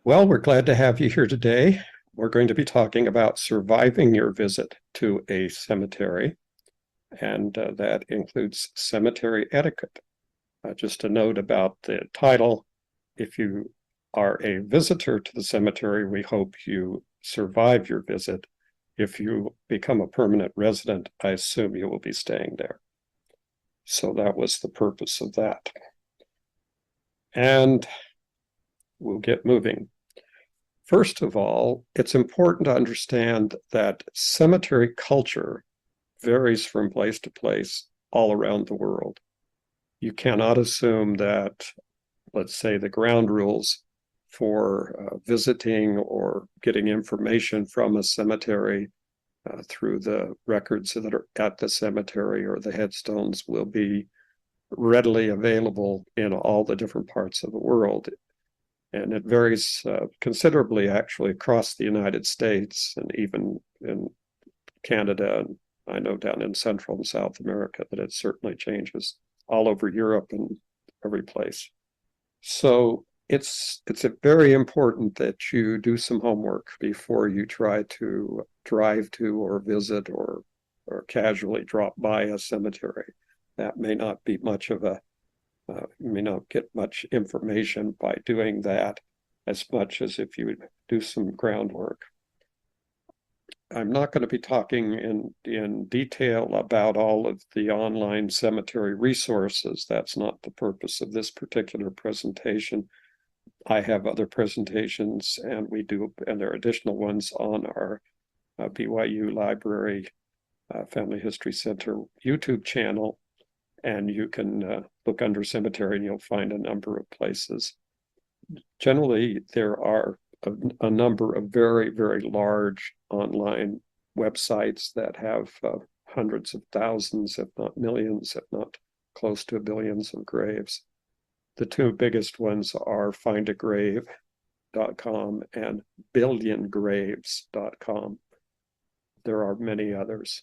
Well, we're glad to have you here today. We're going to be talking about surviving your visit to a cemetery, and that includes cemetery etiquette. Just a note about the title. If you are a visitor to the cemetery, we hope you survive your visit. If you become a permanent resident, I assume you will be staying there. So that was the purpose of that. And we'll get moving. First of all, it's important to understand that cemetery culture varies from place to place all around the world. You cannot assume that, let's say, the ground rules for visiting or getting information from a cemetery through the records that are at the cemetery or the headstones will be readily available in all the different parts of the world. And it varies considerably, actually, across the United States and even in Canada. And I know down in Central and South America that it certainly changes all over Europe and every place. So it's very important that you do some homework before you try to drive to or visit or casually drop by a cemetery. That may not be much of a you may not get much information by doing that as much as if you would do some groundwork. I'm not going to be talking in detail about all of the online cemetery resources. That's not the purpose of this particular presentation. I have other presentations, and there are additional ones on our BYU Library Family History Center YouTube channel. And you can look under cemetery and you'll find a number of places. Generally, there are a number of very, very large online websites that have hundreds of thousands, if not millions, if not close to billions of graves. The two biggest ones are findagrave.com and billiongraves.com. There are many others.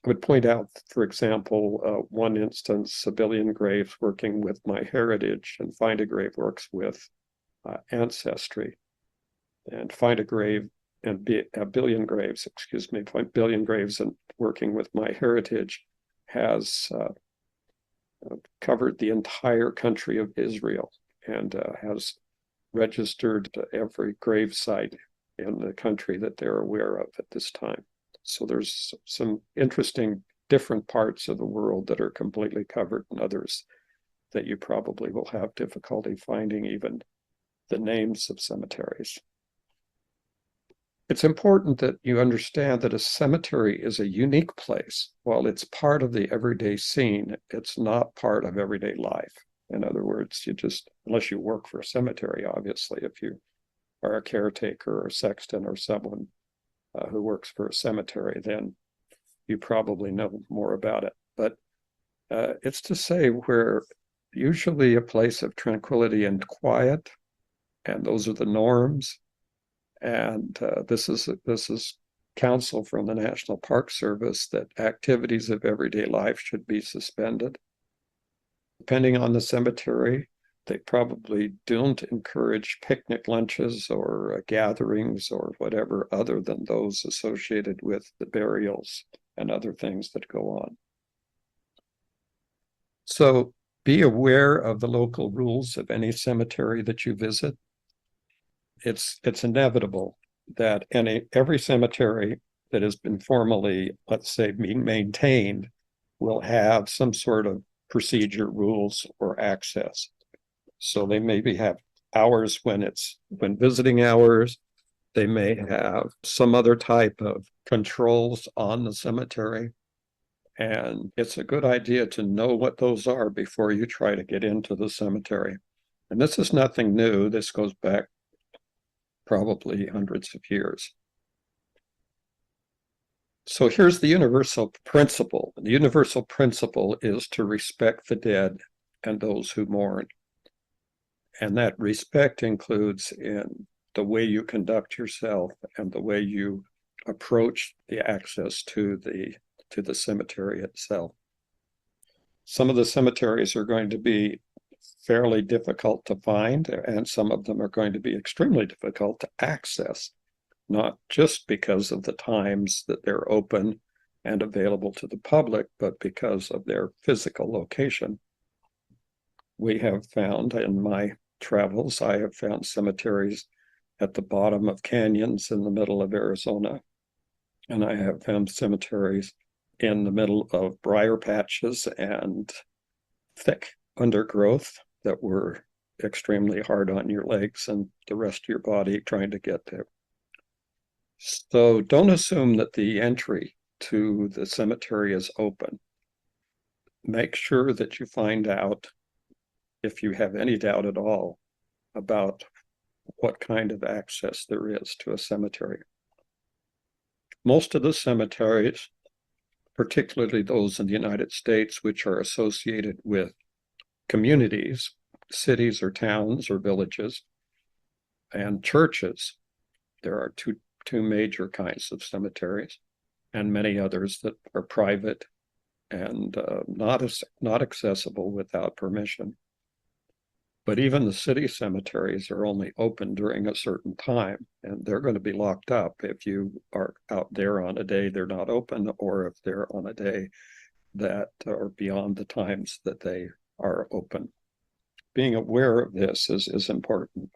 I would point out, for example, one instance, A Billion Graves working with MyHeritage, and Find a Grave works with Ancestry. And Find a Grave and A Billion Graves, Billion Graves and working with MyHeritage has covered the entire country of Israel and has registered every grave site in the country that they're aware of at this time. So there's some interesting different parts of the world that are completely covered and others that you probably will have difficulty finding even the names of cemeteries. It's important that you understand that a cemetery is a unique place. While it's part of the everyday scene, it's not part of everyday life. In other words, unless you work for a cemetery, obviously, if you are a caretaker or sexton or someone who works for a cemetery, then you probably know more about it. But it's to say we're usually a place of tranquility and quiet, and those are the norms. And this is counsel from the National Park Service that activities of everyday life should be suspended. Depending on the cemetery, they probably don't encourage picnic lunches or gatherings or whatever other than those associated with the burials and other things that go on. So be aware of the local rules of any cemetery that you visit. It's inevitable that every cemetery that has been formally, let's say, being maintained will have some sort of procedure, rules, or access. So they maybe have hours when visiting hours. They may have some other type of controls on the cemetery. And it's a good idea to know what those are before you try to get into the cemetery. And this is nothing new. This goes back probably hundreds of years. So here's the universal principle. The universal principle is to respect the dead and those who mourn. And that respect includes in the way you conduct yourself and the way you approach the access to the cemetery itself. Some of the cemeteries are going to be fairly difficult to find, and some of them are going to be extremely difficult to access, not just because of the times that they're open and available to the public, but because of their physical location. We have found in my travels, I have found cemeteries at the bottom of canyons in the middle of Arizona, and I have found cemeteries in the middle of briar patches and thick undergrowth that were extremely hard on your legs and the rest of your body trying to get there. So don't assume that the entry to the cemetery is open. Make sure that you find out, if you have any doubt at all, about what kind of access there is to a cemetery. Most of the cemeteries, particularly those in the United States, which are associated with communities, cities or towns or villages, and churches, there are two major kinds of cemeteries, and many others that are private and not accessible without permission. But even the city cemeteries are only open during a certain time, and they're going to be locked up if you are out there on a day they're not open, or if they're on a day that are beyond the times that they are open. Being aware of this is important.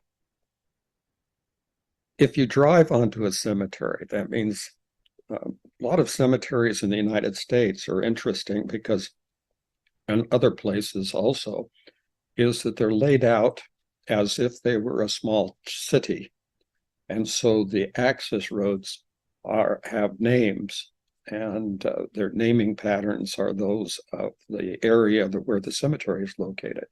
If you drive onto a cemetery, that means a lot of cemeteries in the United States are interesting because, and other places also, is that they're laid out as if they were a small city. And so the access roads have names, and their naming patterns are those of the area where the cemetery is located.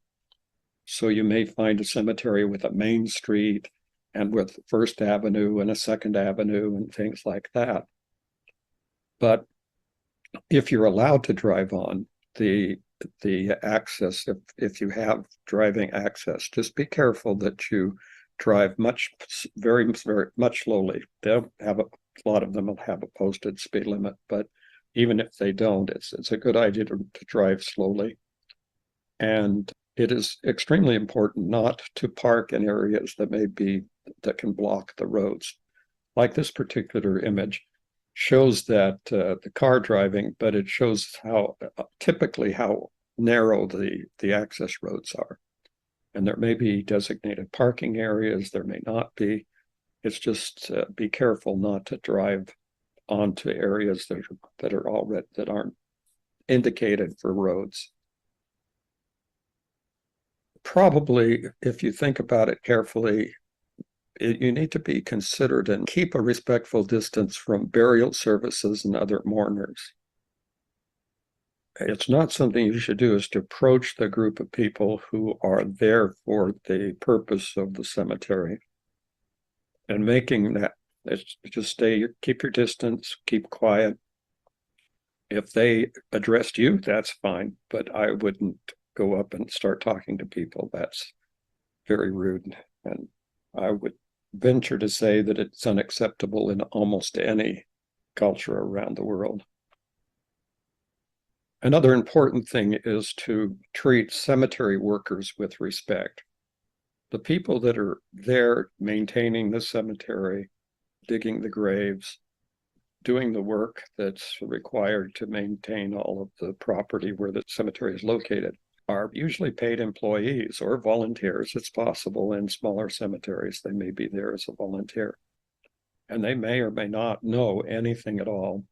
So you may find a cemetery with a main street and with First Avenue and a Second Avenue and things like that. But if you're allowed to drive on the access, if you have driving access, just be careful that you drive very much slowly. They'll have a lot of them will have a posted speed limit, but even if they don't, it's a good idea to drive slowly. And it is extremely important not to park in areas that can block the roads. Like this particular image shows that the car driving, but it shows typically how narrow the access roads are. And there may be designated parking areas, there may not be. It's just be careful not to drive onto areas that aren't indicated for roads. Probably, if you think about it carefully, you need to be considered and keep a respectful distance from burial services and other mourners. It's not something you should do, is to approach the group of people who are there for the purpose of the cemetery. And making that, just keep your distance, keep quiet. If they addressed you, that's fine, but I wouldn't go up and start talking to people. That's very rude. And I would venture to say that it's unacceptable in almost any culture around the world. Another important thing is to treat cemetery workers with respect. The people that are there maintaining the cemetery, digging the graves, doing the work that's required to maintain all of the property where the cemetery is located, are usually paid employees or volunteers. It's possible in smaller cemeteries they may be there as a volunteer. And they may or may not know anything at all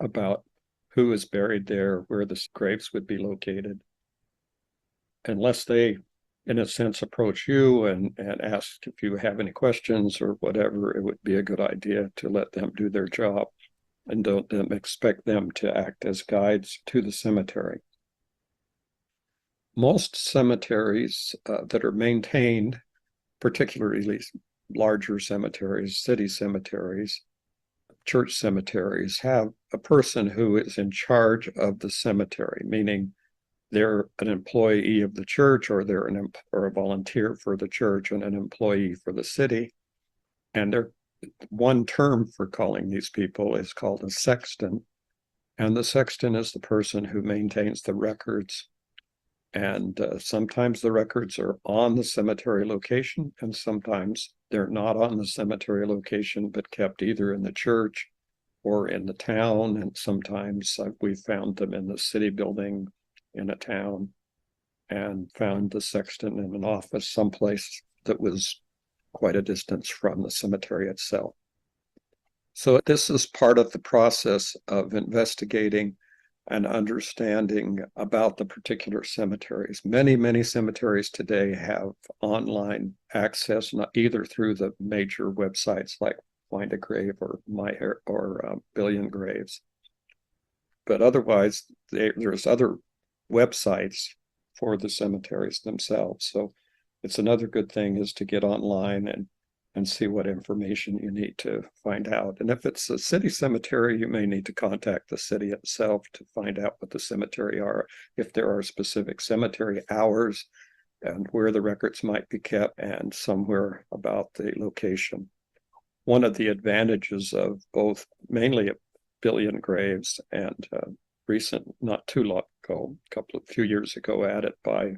about who is buried there, where the graves would be located. Unless they, in a sense, approach you and ask if you have any questions or whatever, it would be a good idea to let them do their job and don't expect them to act as guides to the cemetery. Most cemeteries that are maintained, particularly larger cemeteries, city cemeteries, church cemeteries, have a person who is in charge of the cemetery, meaning they're an employee of the church, or they're or a volunteer for the church and an employee for the city. And one term for calling these people is called a sexton. And the sexton is the person who maintains the records And sometimes the records are on the cemetery location, and sometimes they're not on the cemetery location, but kept either in the church or in the town. And sometimes we've found them in the city building in a town, and found the sexton in an office someplace that was quite a distance from the cemetery itself. So this is part of the process of investigating and understanding about the particular cemeteries. Many, many cemeteries today have online access, not either through the major websites like Find a Grave or Billion Graves, but otherwise there's other websites for the cemeteries themselves. So it's another good thing is to get online and see what information you need to find out. And if it's a city cemetery, you may need to contact the city itself to find out what the cemetery are, if there are specific cemetery hours and where the records might be kept, and somewhere about the location. One of the advantages of both, mainly Billion Graves and recent, not too long ago, few years ago, added by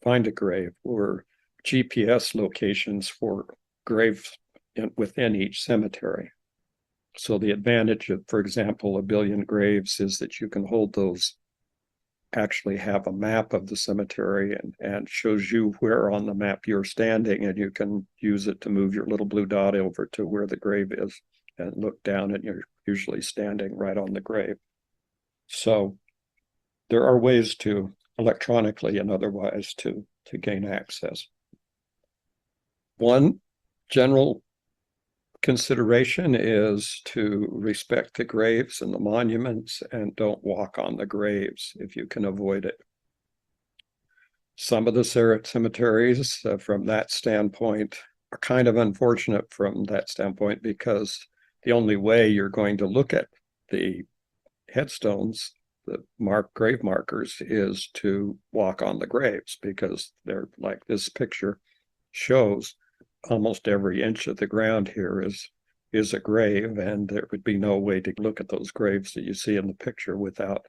Find a Grave, were GPS locations for graves within each cemetery. So the advantage of, for example, a Billion Graves is that you can hold those, actually have a map of the cemetery and shows you where on the map you're standing, and you can use it to move your little blue dot over to where the grave is and look down, and you're usually standing right on the grave. So there are ways to electronically and otherwise to gain access. One general consideration is to respect the graves and the monuments and don't walk on the graves if you can avoid it. Some of the cemeteries from that standpoint are kind of unfortunate from that standpoint, because the only way you're going to look at the headstones, the grave markers, is to walk on the graves, because they're like this picture shows. Almost every inch of the ground here is a grave, and there would be no way to look at those graves that you see in the picture without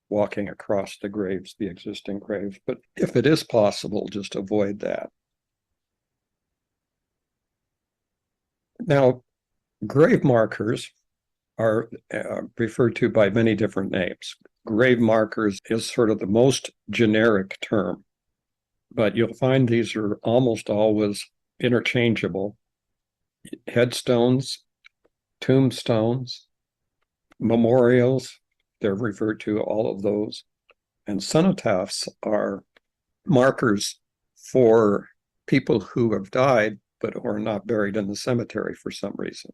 walking across the graves, the existing graves. But if it is possible, just avoid that. Now, grave markers are referred to by many different names. Grave markers is sort of the most generic term, but you'll find these are almost always interchangeable. Headstones, tombstones, memorials, they're referred to, all of those. And cenotaphs are markers for people who have died but who are not buried in the cemetery for some reason.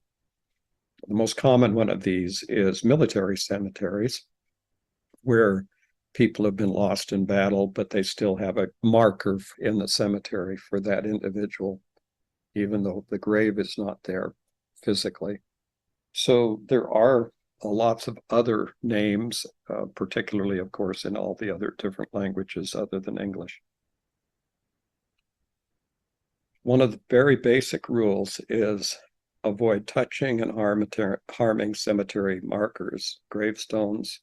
The most common one of these is military cemeteries, where people have been lost in battle, but they still have a marker in the cemetery for that individual, even though the grave is not there physically. So there are lots of other names, particularly, of course, in all the other different languages other than English. One of the very basic rules is avoid touching and harming cemetery markers, gravestones,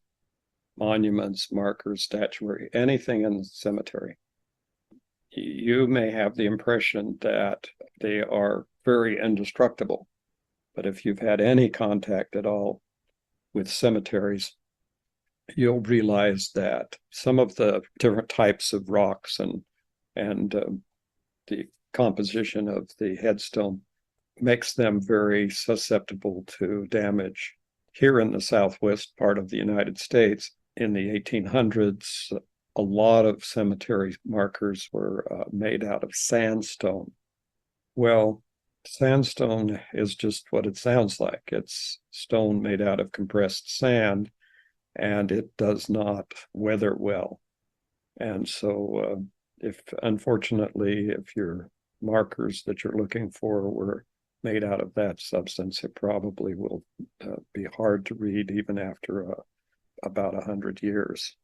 monuments, markers, statuary, anything in the cemetery. You may have the impression that they are very indestructible, but if you've had any contact at all with cemeteries, you'll realize that some of the different types of rocks and the composition of the headstone makes them very susceptible to damage. Here in the southwest part of the United States, in the 1800s, a lot of cemetery markers were made out of sandstone. Well, sandstone is just what it sounds like. It's stone made out of compressed sand, and it does not weather well. And so unfortunately, if your markers that you're looking for were made out of that substance, it probably will be hard to read even after about 100 years,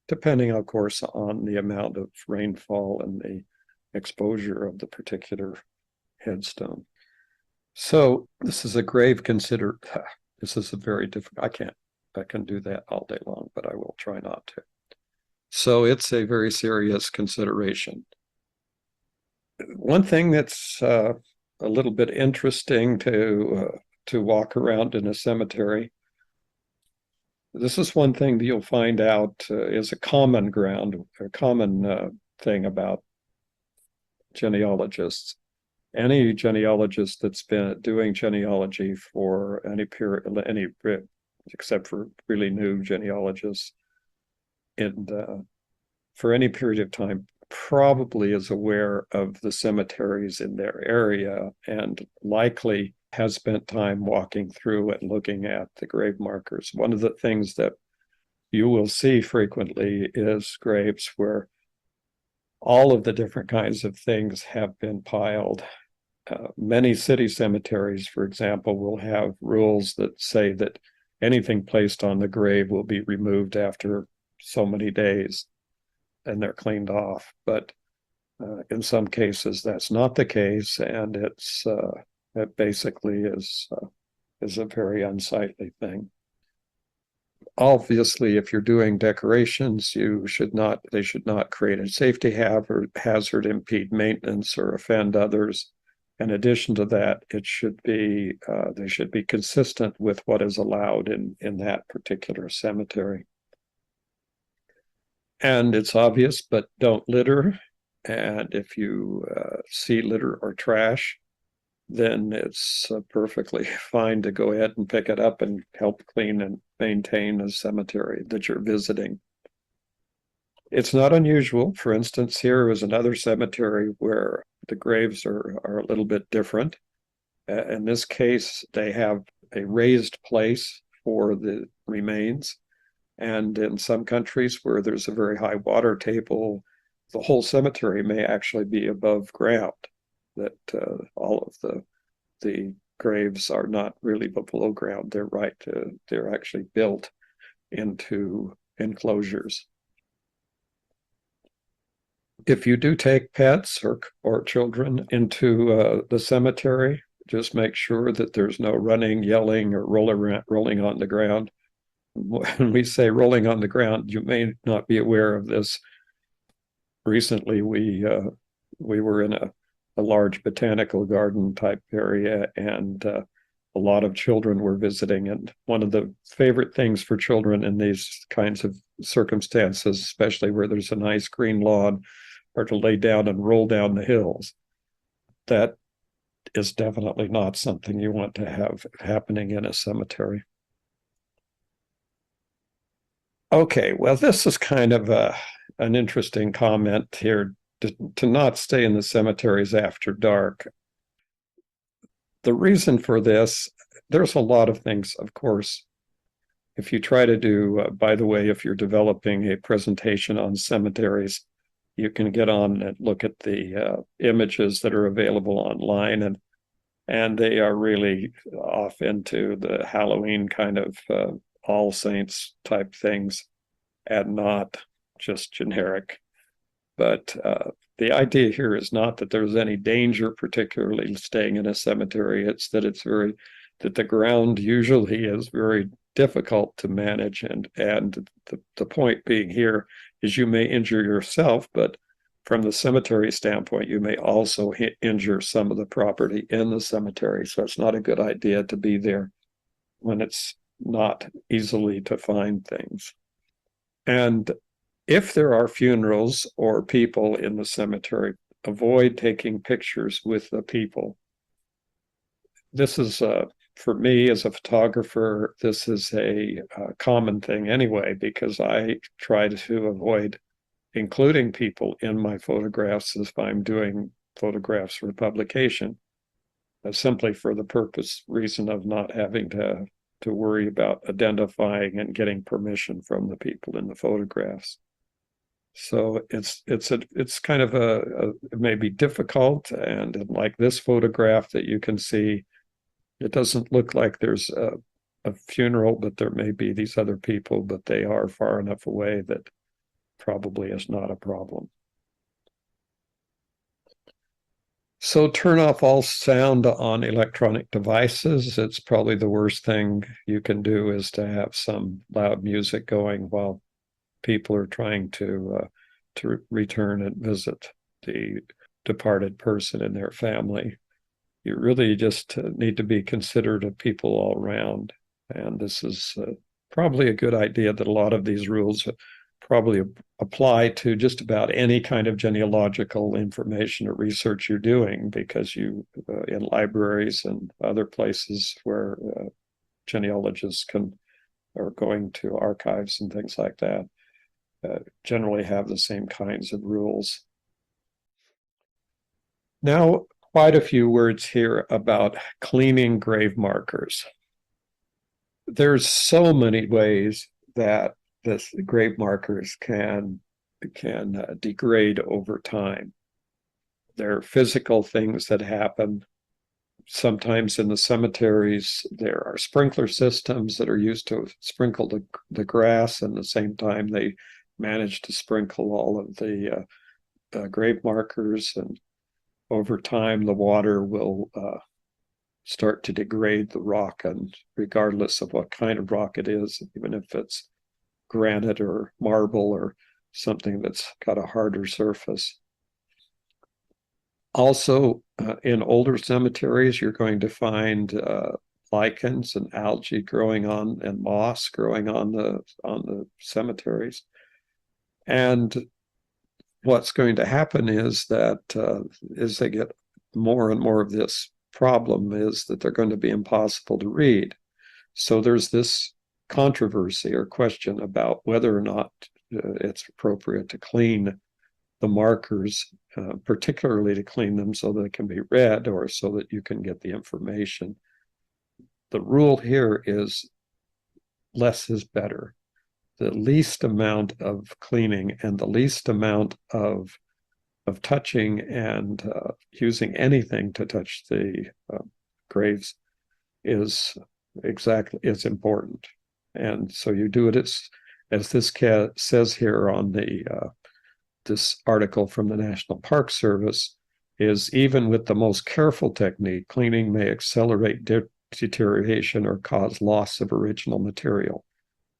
depending, of course, on the amount of rainfall and the exposure of the particular headstone. So this is a grave considered, this is a very difficult, I can do that all day long, but I will try not to. So it's a very serious consideration. One thing that's a little bit interesting to walk around in a cemetery. This is one thing that you'll find out is a common thing about genealogists. Any genealogist that's been doing genealogy for any period, except for really new genealogists, and for any period of time, probably is aware of the cemeteries in their area and likely has spent time walking through and looking at the grave markers. One of the things that you will see frequently is graves where all of the different kinds of things have been piled. Many city cemeteries, for example, will have rules that say that anything placed on the grave will be removed after so many days and they're cleaned off. But in some cases, that's not the case, and it basically is a very unsightly thing. Obviously, if you're doing decorations, they should not create a safety hazard, impede maintenance, or offend others. In addition to that, they should be consistent with what is allowed in that particular cemetery. And it's obvious, but don't litter. And if you see litter or trash, then it's perfectly fine to go ahead and pick it up and help clean and maintain a cemetery that you're visiting. It's not unusual. For instance, here is another cemetery where the graves are a little bit different. In this case, they have a raised place for the remains. And in some countries where there's a very high water table, the whole cemetery may actually be above ground, that all of the graves are not really below ground. They're actually built into enclosures. If you do take pets or children into the cemetery, just make sure that there's no running, yelling, or rolling on the ground. When we say rolling on the ground, you may not be aware of this. Recently, we were in a large botanical garden type area, and a lot of children were visiting. And one of the favorite things for children in these kinds of circumstances, especially where there's a nice green lawn, are to lay down and roll down the hills. That is definitely not something you want to have happening in a cemetery. Okay, well, this is kind of an interesting comment here to not stay in the cemeteries after dark. The reason for this, there's a lot of things, of course. If you try to do, by the way, if you're developing a presentation on cemeteries, you can get on and look at the images that are available online, and they are really off into the Halloween kind of All Saints type things and not just generic. But the idea here is not that there's any danger, particularly staying in a cemetery. It's that that the ground usually is very difficult to manage, and the point being here is you may injure yourself, but from the cemetery standpoint, you may also injure some of the property in the cemetery. So it's not a good idea to be there when it's not easily to find things. And if there are funerals or people in the cemetery, avoid taking pictures with the people. This is, for me as a photographer, this is a common thing anyway, because I try to avoid including people in my photographs if I'm doing photographs for publication, simply for the reason of not having to worry about identifying and getting permission from the people in the photographs. So it's kind of it may be difficult, and like this photograph that you can see, it doesn't look like there's a funeral, but there may be these other people, but they are far enough away that probably is not a problem. So turn off all sound on electronic devices. It's probably the worst thing you can do is to have some loud music going while people are trying to return and visit the departed person in their family. You really just need to be considerate of people all around. And this is probably a good idea that a lot of these rules probably apply to just about any kind of genealogical information or research you're doing, because you, in libraries and other places where genealogists are going to archives and things like that, generally have the same kinds of rules. Now, quite a few words here about cleaning grave markers. There's so many ways that this grave markers can degrade over time. There are physical things that happen. Sometimes in the cemeteries, there are sprinkler systems that are used to sprinkle the grass, and at the same time they manage to sprinkle all of the grave markers, and over time the water will start to degrade the rock, and regardless of what kind of rock it is, even if it's granite or marble or something that's got a harder surface. Also, in older cemeteries, you're going to find lichens and algae growing on, and moss growing on the cemeteries. And what's going to happen is that as they get more and more of this problem, is that they're going to be impossible to read. So there's this controversy or question about whether or not it's appropriate to clean the markers, particularly to clean them so they can be read or so that you can get the information. The rule here is less is better. The least amount of cleaning and the least amount of touching and using anything to touch the graves is important. And so you do it as this says here on this article from the National Park Service, is even with the most careful technique, cleaning may accelerate deterioration or cause loss of original material.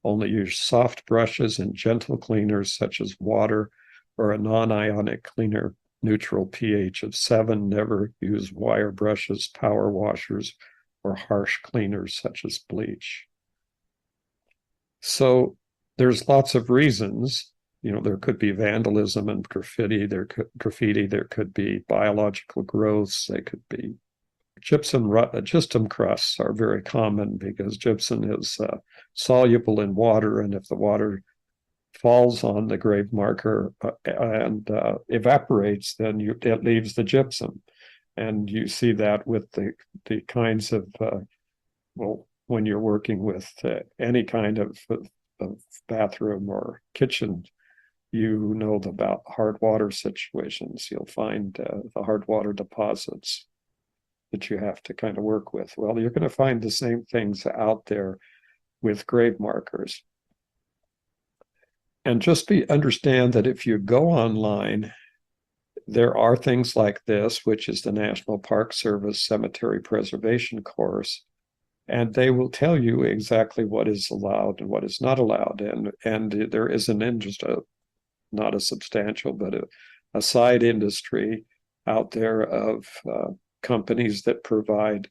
Only use soft brushes and gentle cleaners such as water or a non-ionic cleaner, neutral pH of 7. Never use wire brushes, power washers, or harsh cleaners such as bleach. So there's lots of reasons. There could be vandalism and graffiti. There could be biological growths. They could be gypsum crusts are very common because gypsum is soluble in water, and if the water falls on the grave marker and evaporates, then it leaves the gypsum. And you see that with the kinds of when you're working with any kind of bathroom or kitchen, about hard water situations. You'll find the hard water deposits that you have to kind of work with. Well, you're going to find the same things out there with grave markers. And just understand that if you go online, there are things like this, which is the National Park Service Cemetery Preservation Course, and they will tell you exactly what is allowed and what is not allowed. And there is not a substantial, but a side industry out there of companies that provide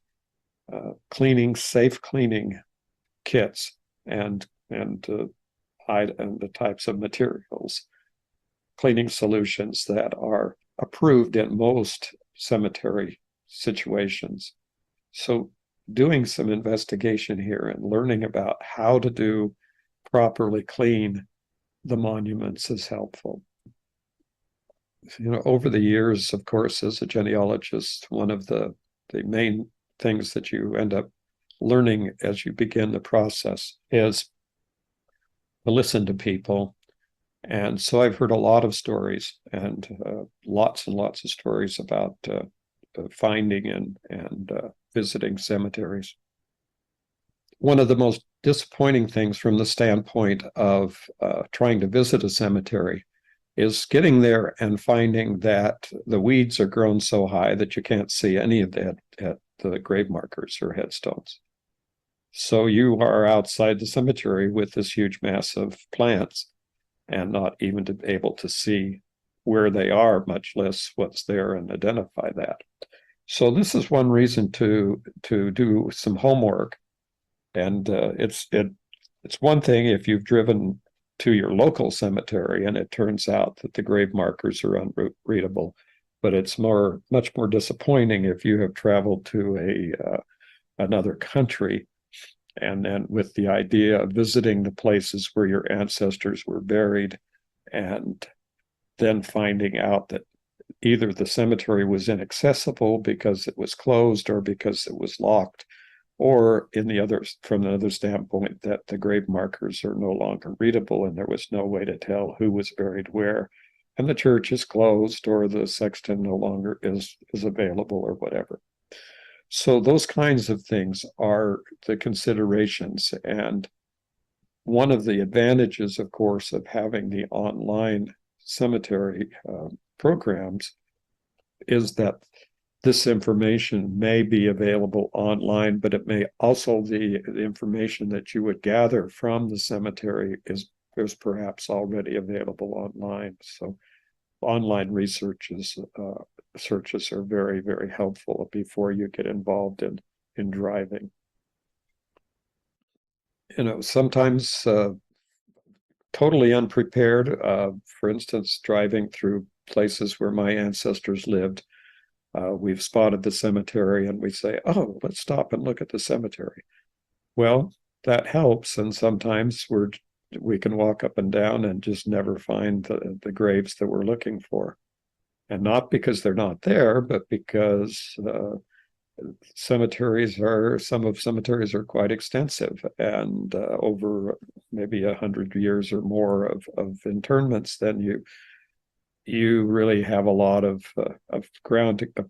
safe cleaning kits and the types of materials, cleaning solutions that are approved in most cemetery situations. So doing some investigation here and learning about how to properly clean the monuments is helpful. Over the years, of course, as a genealogist, one of the main things that you end up learning as you begin the process is to listen to people. And so I've heard a lot of stories and lots of stories about finding and visiting cemeteries. One of the most disappointing things from the standpoint of trying to visit a cemetery is getting there and finding that the weeds are grown so high that you can't see any of that at the grave markers or headstones. So you are outside the cemetery with this huge mass of plants, and not even to be able to see where they are, much less what's there, and identify that. So this is one reason to do some homework. And it's one thing if you've driven to your local cemetery and it turns out that the grave markers are unreadable, but it's much more disappointing if you have traveled to another country, and then with the idea of visiting the places where your ancestors were buried, and then finding out that either the cemetery was inaccessible because it was closed or because it was locked, or from the other standpoint, that the grave markers are no longer readable and there was no way to tell who was buried where, and the church is closed or the sexton no longer is available or whatever. So those kinds of things are the considerations. And one of the advantages, of course, of having the online cemetery programs is that this information may be available online, but it may also, the information that you would gather from the cemetery is perhaps already available online. So online searches are very, very helpful before you get involved in driving. Sometimes totally unprepared. For instance, driving through places where my ancestors lived, we've spotted the cemetery and we say, oh, let's stop and look at the cemetery. Well, that helps. And sometimes we can walk up and down and just never find the graves that we're looking for. And not because they're not there, but because some of cemeteries are quite extensive, and over maybe 100 years or more of internments, then you really have a lot of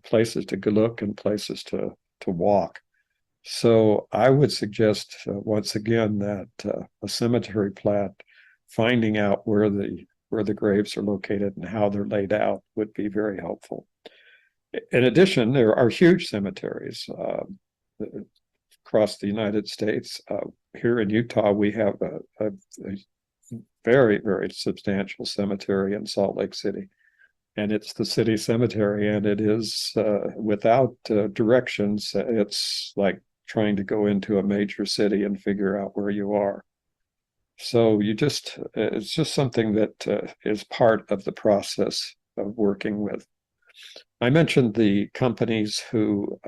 places to look and places to walk. So I would suggest once again that a cemetery plat, finding out where the graves are located and how they're laid out, would be very helpful. In addition, there are huge cemeteries across the United States. Here in Utah, we have a very, very substantial cemetery in Salt Lake City. And it's the city cemetery, and it is without directions. It's like trying to go into a major city and figure out where you are. So it's just something that is part of the process of working with. I mentioned the companies who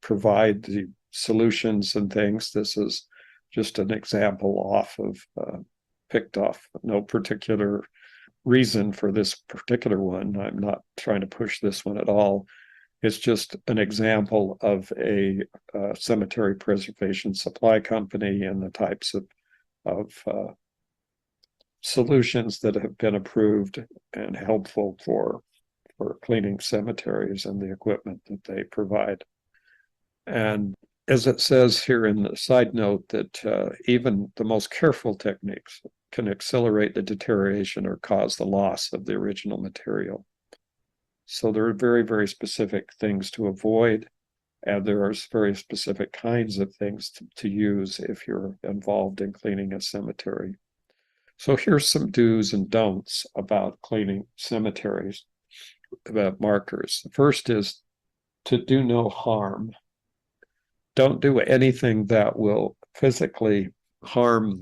provide the solutions and things. This is just an example picked off, no particular reason for this particular one. I'm not trying to push this one at all. It's just an example of a cemetery preservation supply company and the types of solutions that have been approved and helpful for cleaning cemeteries and the equipment that they provide. And as it says here in the side note, that even the most careful techniques can accelerate the deterioration or cause the loss of the original material. So there are very, very specific things to avoid, and there are very specific kinds of things to use if you're involved in cleaning a cemetery. So here's some do's and don'ts about cleaning cemeteries, about markers. The first is to do no harm. Don't do anything that will physically harm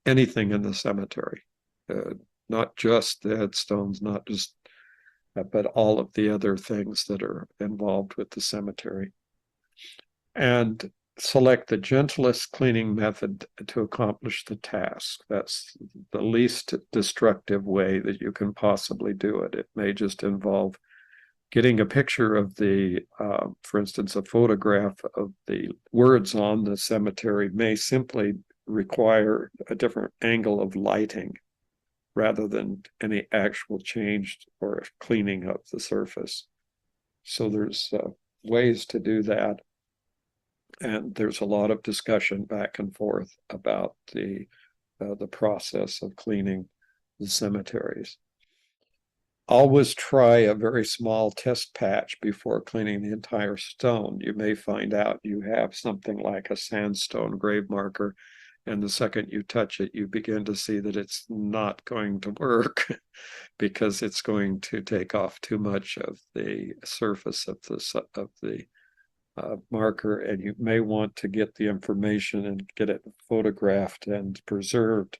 anything in the cemetery, not just the headstones, not just, but all of the other things that are involved with the cemetery. And select the gentlest cleaning method to accomplish the task. That's the least destructive way that you can possibly do it. It may just involve getting a picture of for instance, a photograph of the words on the cemetery may simply require a different angle of lighting rather than any actual change or cleaning of the surface. So there's ways to do that. And there's a lot of discussion back and forth about the process of cleaning the cemeteries. Always try a very small test patch before cleaning the entire stone. You may find out you have something like a sandstone grave marker, And the second you touch it, you begin to see that it's not going to work because it's going to take off too much of the surface of the marker, and you may want to get the information and get it photographed and preserved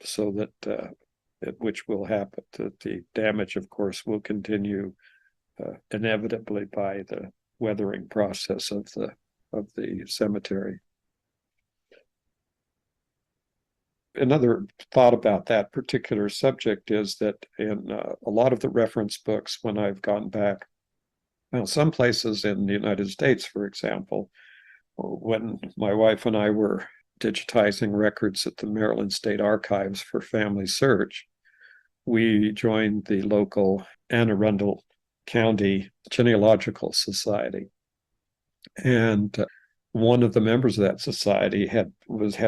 so that which will happen. The damage, of course, will continue inevitably by the weathering process of the cemetery. Another thought about that particular subject is that in a lot of the reference books, when I've gone back, well, some places in the United States, for example, when my wife and I were digitizing records at the Maryland State Archives for Family Search, we joined the local Anne Arundel County Genealogical Society. And one of the members of that society had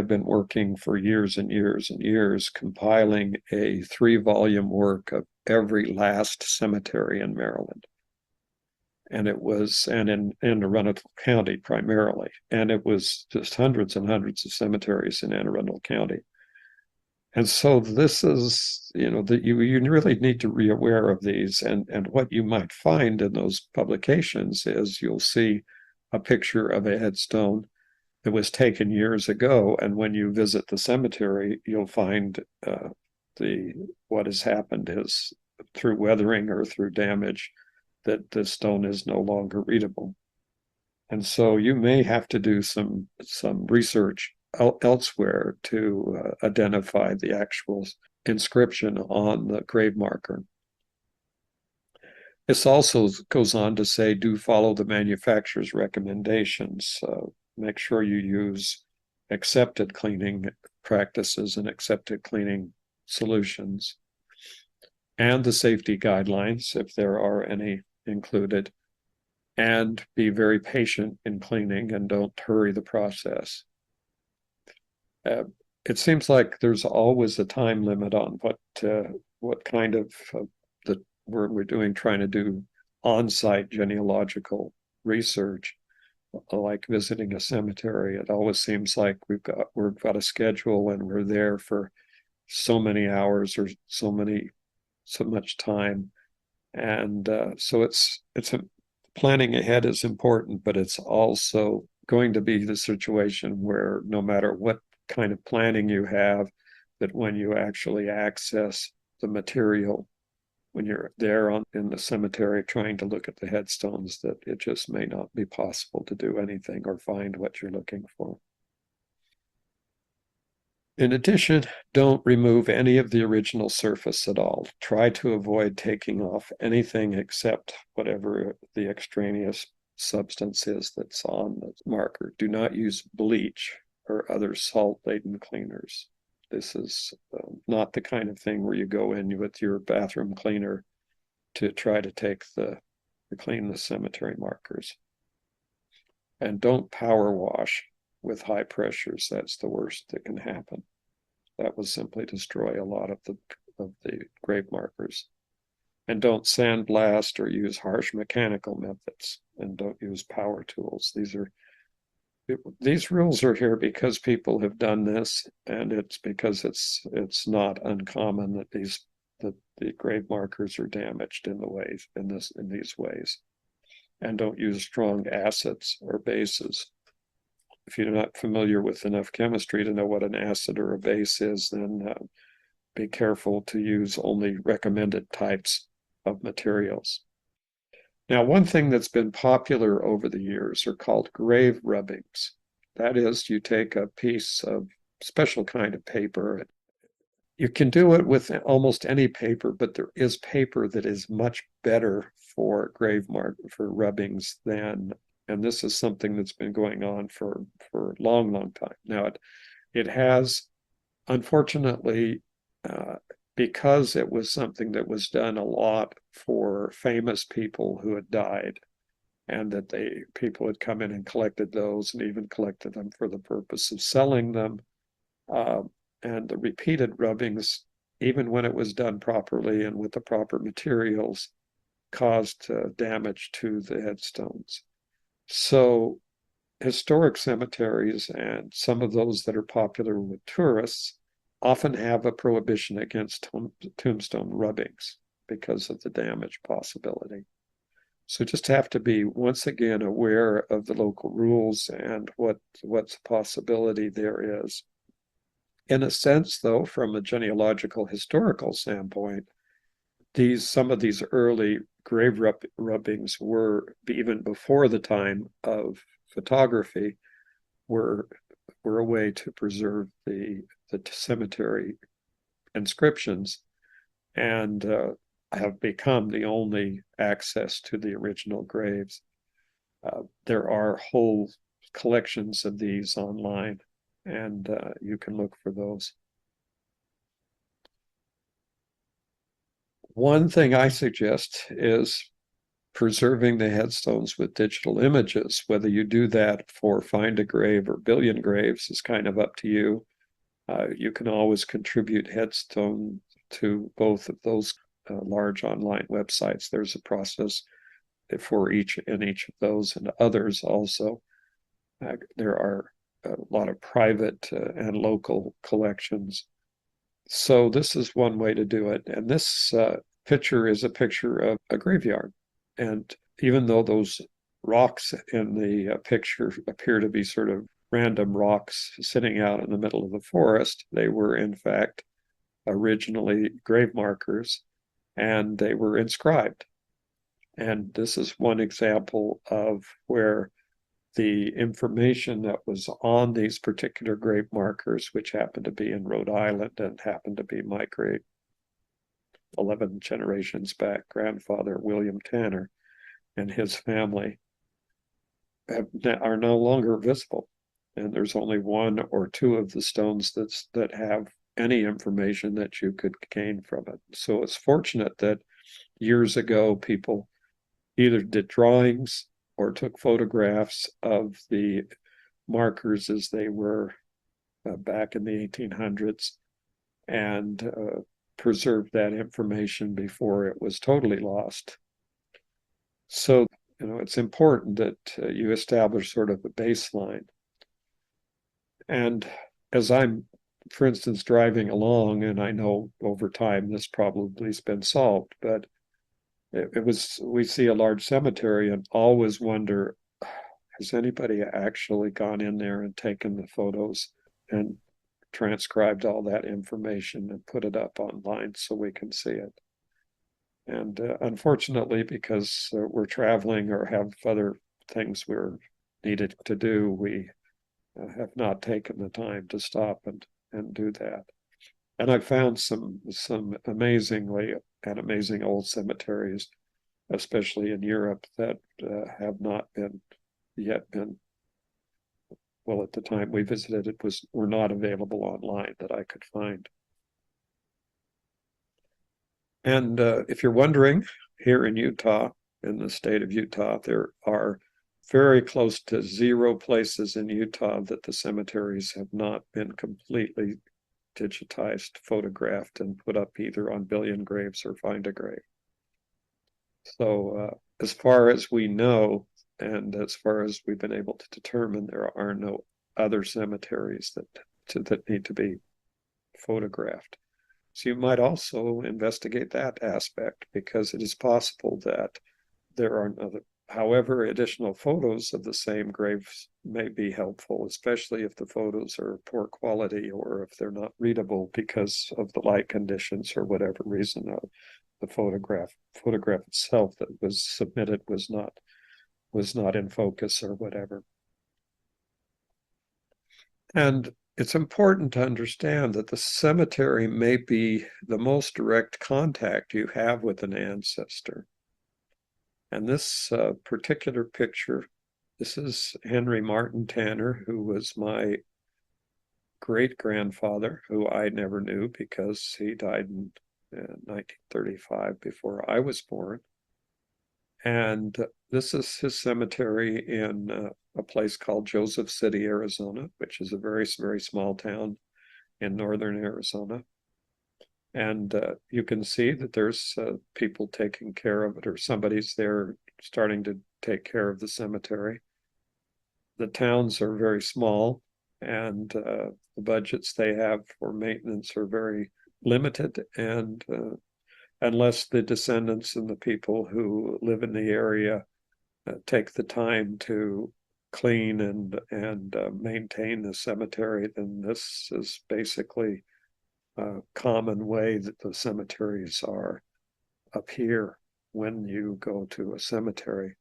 been working for years and years and years, compiling a 3-volume work of every last cemetery in Maryland. And in Arundel County primarily. And it was just hundreds and hundreds of cemeteries in Anne Arundel County. And so this is, that you really need to be aware of these. And what you might find in those publications is you'll see a picture of a headstone that was taken years ago. And when you visit the cemetery, you'll find what has happened is through weathering or through damage that the stone is no longer readable. And so you may have to do some research elsewhere to identify the actual inscription on the grave marker. This also goes on to say, do follow the manufacturer's recommendations. Make sure you use accepted cleaning practices and accepted cleaning solutions, and the safety guidelines, if there are any included, and be very patient in cleaning and don't hurry the process. It seems like there's always a time limit on what kind of the work we're doing, trying to do on-site genealogical research, like visiting a cemetery. It always seems like we've got a schedule and we're there for so many hours or so much time. And so it's planning ahead is important, but it's also going to be the situation where no matter what kind of planning you have, that when you actually access the material, when you're there in the cemetery trying to look at the headstones, that it just may not be possible to do anything or find what you're looking for. In addition, don't remove any of the original surface at all. Try to avoid taking off anything except whatever the extraneous substance is that's on the marker. Do not use bleach or other salt-laden cleaners. This is not the kind of thing where you go in with your bathroom cleaner to try to clean the cemetery markers. And don't power wash with high pressures. That's the worst that can happen. That will simply destroy a lot of the grave markers. And don't sandblast or use harsh mechanical methods, and don't use power tools. These rules are here because people have done this, and it's because it's not uncommon that the grave markers are damaged in these ways. And don't use strong acids or bases. If you're not familiar with enough chemistry to know what an acid or a base is, then be careful to use only recommended types of materials. Now, one thing that's been popular over the years are called grave rubbings. That is, you take a piece of special kind of paper. You can do it with almost any paper, but there is paper that is much better for for rubbings than, and this is something that's been going on for a long, long time. Now, it has, unfortunately, because it was something that was done a lot for famous people who had died, and that people had come in and collected those and even collected them for the purpose of selling them. And the repeated rubbings, even when it was done properly and with the proper materials, caused damage to the headstones. So historic cemeteries and some of those that are popular with tourists often have a prohibition against tombstone rubbings because of the damage possibility. So just have to be, once again, aware of the local rules and what's a possibility there is. In a sense, though, from a genealogical historical standpoint, some of these early grave rubbings were, even before the time of photography, were a way to preserve the cemetery inscriptions, and have become the only access to the original graves. There are whole collections of these online, and you can look for those. One thing I suggest is preserving the headstones with digital images. Whether you do that for Find a Grave or Billion Graves is kind of up to you. You can always contribute headstone to both of those large online websites. There's a process for each of those and others also. There are a lot of private and local collections. So this is one way to do it. And this picture is a picture of a graveyard. And even though those rocks in the picture appear to be sort of random rocks sitting out in the middle of the forest, they were in fact originally grave markers, and they were inscribed. And this is one example of where the information that was on these particular grave markers, which happened to be in Rhode Island and happened to be my great 11 generations back grandfather, William Tanner, and his family, are no longer visible. And there's only one or two of the stones that have any information that you could gain from it. So it's fortunate that years ago people either did drawings or took photographs of the markers as they were back in the 1800s, and preserved that information before it was totally lost. So, it's important that you establish sort of a baseline. And as I'm, for instance, driving along, and I know over time this probably has been solved, but we see a large cemetery and always wonder, has anybody actually gone in there and taken the photos and transcribed all that information and put it up online so we can see it? And unfortunately, because we're traveling or have other things we're needed to do, we have not taken the time to stop and do that. And I've found some amazing old cemeteries, especially in Europe, that have not yet been, well, at the time we visited, were not available online that I could find. And if you're wondering, here in Utah, in the state of Utah, there are very close to 0 places in Utah that the cemeteries have not been completely digitized, photographed, and put up either on Billion Graves or Find a Grave. So as far as we know, and as far as we've been able to determine, there are no other cemeteries that need to be photographed. So you might also investigate that aspect, because it is possible that there are however, additional photos of the same graves may be helpful, especially if the photos are poor quality or if they're not readable because of the light conditions or whatever reason. The photograph itself that was submitted was not in focus or whatever. And it's important to understand that the cemetery may be the most direct contact you have with an ancestor. And this particular picture, this is Henry Martin Tanner, who was my great-grandfather, who I never knew because he died in 1935, before I was born. And this is his cemetery in a place called Joseph City, Arizona, which is a very, very small town in northern Arizona. And you can see that there's people taking care of it, or somebody's there starting to take care of the cemetery. the towns are very small, and the budgets they have for maintenance are very limited. And unless the descendants and the people who live in the area take the time to clean and maintain the cemetery, then this is basically a common way that the cemeteries are up here when you go to a cemetery.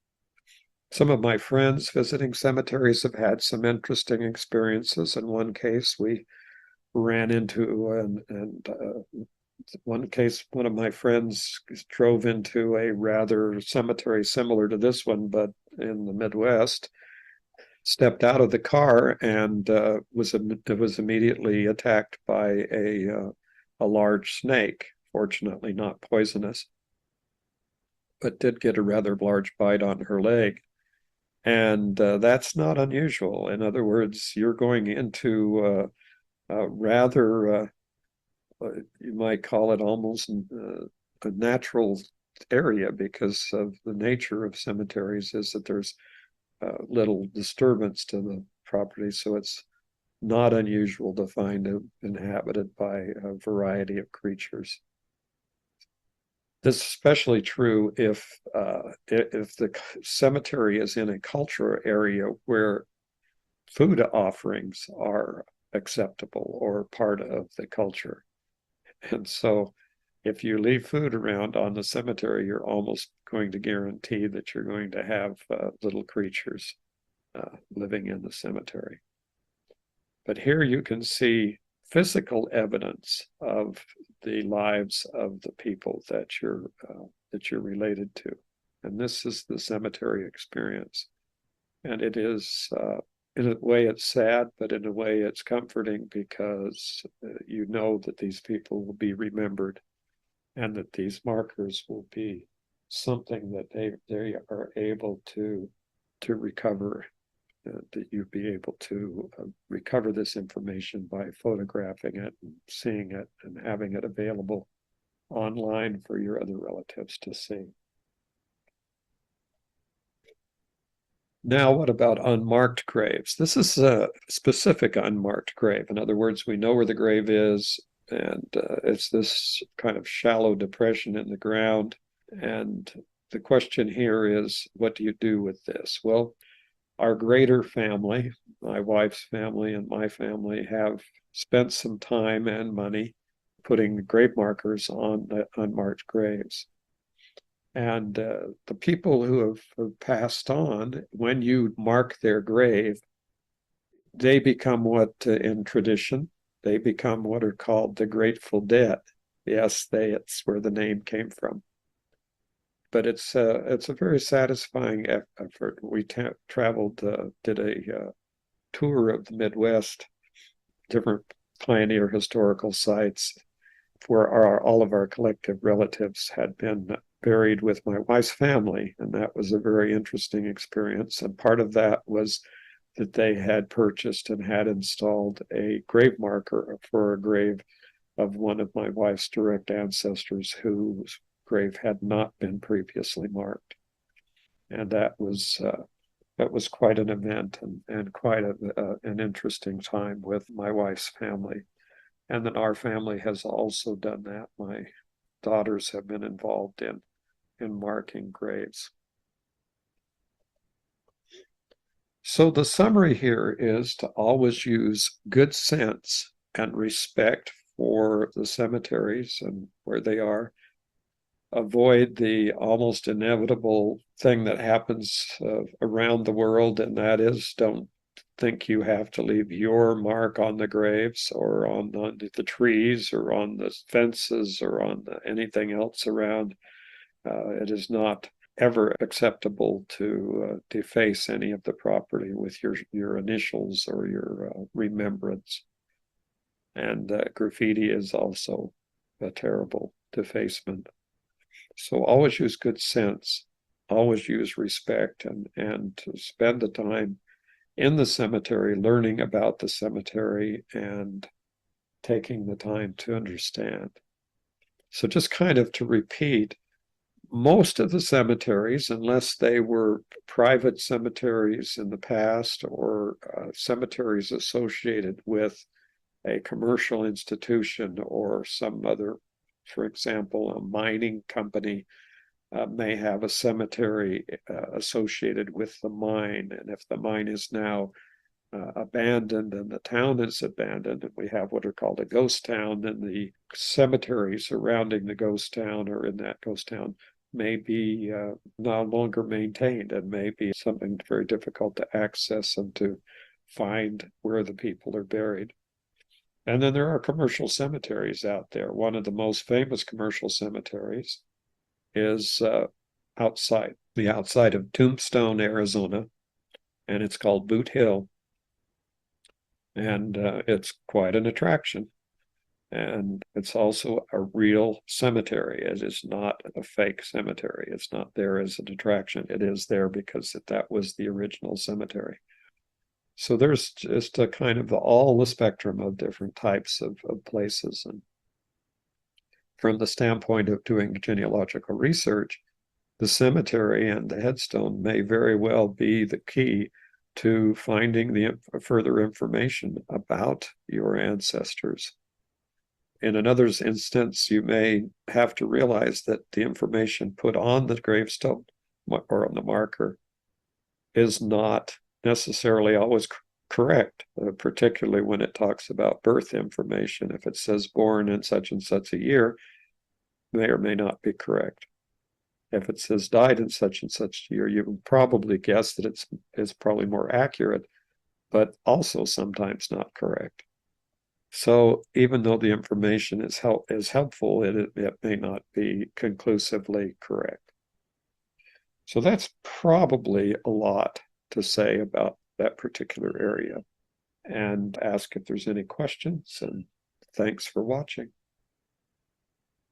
Some of my friends visiting cemeteries have had some interesting experiences. In one case, we ran into one case, one of my friends drove into a rather cemetery similar to this one, but in the Midwest, stepped out of the car and was immediately attacked by a large snake. Fortunately, not poisonous, but did get a rather large bite on her leg. And that's not unusual. In other words, you're going into rather, you might call it almost a natural area, because of the nature of cemeteries is that there's little disturbance to the property. So it's not unusual to find it inhabited by a variety of creatures. This is especially true if the cemetery is in a cultural area where food offerings are acceptable or part of the culture. And so if you leave food around on the cemetery, you're almost going to guarantee that you're going to have little creatures living in the cemetery. But here you can see physical evidence of the lives of the people that you're related to. And this is the cemetery experience. And it is, in a way, it's sad, but in a way, it's comforting, because you know that these people will be remembered, and that these markers will be something that they are able to recover, that you'd be able to recover this information by photographing it and seeing it and having it available online for your other relatives to see. Now, what about unmarked graves? This is a specific unmarked grave. In other words, we know where the grave is, and it's this kind of shallow depression in the ground. And the question here is, what do you do with this? Well, our greater family, my wife's family and my family, have spent some time and money putting grave markers on the unmarked graves. And the people who have passed on, when you mark their grave, they become what, in tradition, they become what are called the Grateful Dead. Yes, it's where the name came from. But it's a very satisfying effort. We traveled, did a tour of the Midwest, different pioneer historical sites, where all of our collective relatives had been buried with my wife's family. And that was a very interesting experience. And part of that was that they had purchased and had installed a grave marker for a grave of one of my wife's direct ancestors whose grave had not been previously marked. And that was quite an event, and quite an interesting time with my wife's family. And then our family has also done that. My daughters have been involved in marking graves. So the summary here is to always use good sense and respect for the cemeteries and where they are. Avoid the almost inevitable thing that happens around the world, and that is, don't think you have to leave your mark on the graves or on the trees or on the fences or on anything else around. It is not ever acceptable to deface any of the property with your initials or your remembrance. And graffiti is also a terrible defacement. So always use good sense, always use respect, and to spend the time in the cemetery, learning about the cemetery and taking the time to understand. So just kind of to repeat, most of the cemeteries, unless they were private cemeteries in the past or cemeteries associated with a commercial institution or some other, for example, a mining company may have a cemetery associated with the mine. And if the mine is now abandoned and the town is abandoned, and we have what are called a ghost town, then the cemetery surrounding the ghost town or in that ghost town may be no longer maintained and may be something very difficult to access and to find where the people are buried. And then there are commercial cemeteries out there. One of the most famous commercial cemeteries is outside of Tombstone, Arizona, and it's called Boot Hill. And it's quite an attraction. And it's also a real cemetery. It is not a fake cemetery. It's not there as an attraction. It is there because that was the original cemetery. So there's just a kind of all the spectrum of different types of places. And from the standpoint of doing genealogical research, the cemetery and the headstone may very well be the key to finding the further information about your ancestors. In another instance, you may have to realize that the information put on the gravestone or on the marker is not necessarily always correct, particularly when it talks about birth information. If it says born in such and such a year, may or may not be correct. If it says died in such and such a year, you would probably guess that it's probably more accurate, but also sometimes not correct. So even though the information is helpful, it may not be conclusively correct. So that's probably a lot to say about that particular area. And ask if there's any questions, and thanks for watching.